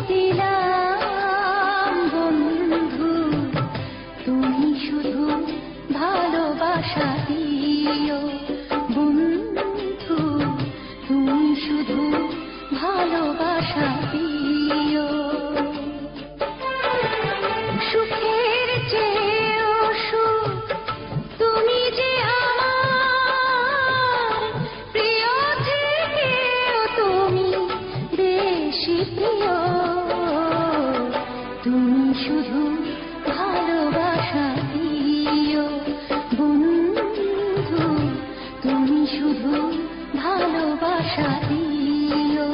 দিলাম বন্ধু, তুমি শুধু ভালোবাসা দিও বন্ধু, তুমি শুধু ভালোবাসা দিও। সুখের চেয়েও সুখ তুমি যে আমার প্রিয়, থেকেও তুমি বেশি প্রিয়। তুমি শুধু ভালোবাসা দিও বন্ধু, তুমি শুধু ভালোবাসা দিও।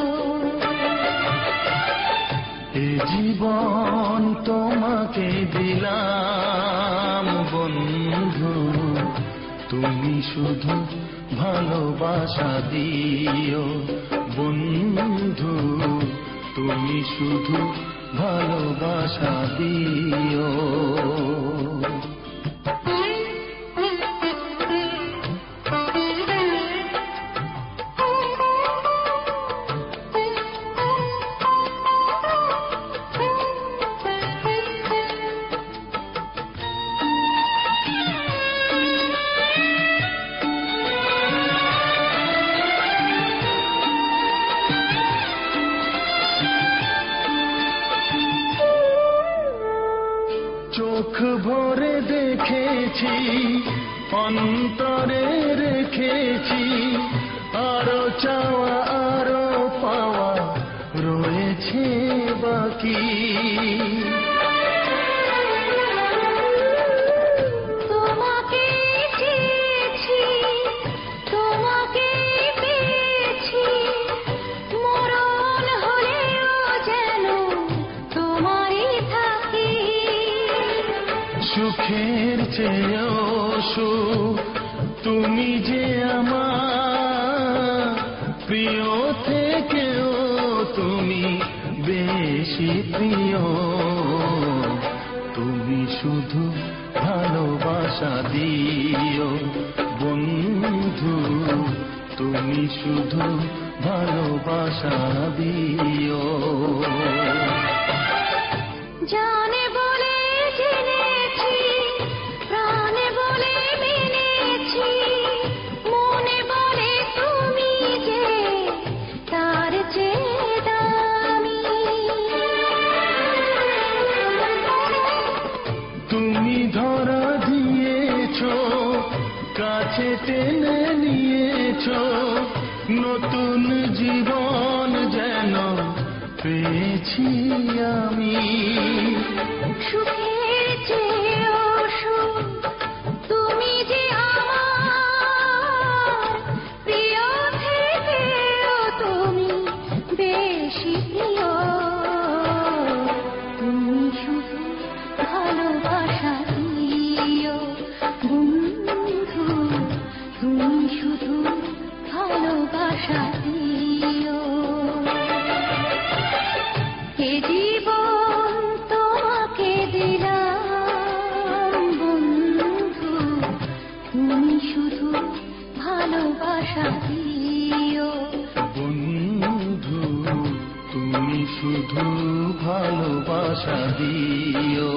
এ জীবন তোমাকে দিলাম বন্ধু, তুমি শুধু ভালোবাসা দিও বন্ধু, তুমি শুধু ভালোবাসা দিও। চোখ ভরে দেখেছি, অন্তরে রেখেছি, আরো চাওয়া আরো পাওয়া রয়েছে বাকি। তোমাকে চেয়েছি, তোমাকে পেয়েছি, মরণ হলেও যেন তোমারই থাকি। সুখের চেয়েও সুখ তুমি যে আমার প্রিয়, থেকেও তুমি বেশি প্রিয়। তুমি শুধু ভালোবাসা দিও বন্ধু, তুমি শুধু ভালোবাসা দিও। জানে বলে জেনেছি, প্রাণে বলে মেনেছি, মনে বলে তুমি যে তার চেয়ে দামি। তুমি ধরা দিয়েছো, কাছে টেনে নিয়েছো, নতুন জীবন যেন পেয়েছি আমি। সুখের চেয়েও সুখ তুমি যে আমার প্রিয়, থেকেও তুমি বেশি প্রিয়। তুমি শুধু ভালোবাসা দিও বন্ধু, তুমি শুধু ভালোবাসা দিও। এ জীবন তোমাকে দিলাম বন্ধু, তুমি শুধু ভালোবাসা দিও বন্ধু, তুমি শুধু ভালোবাসা দিও।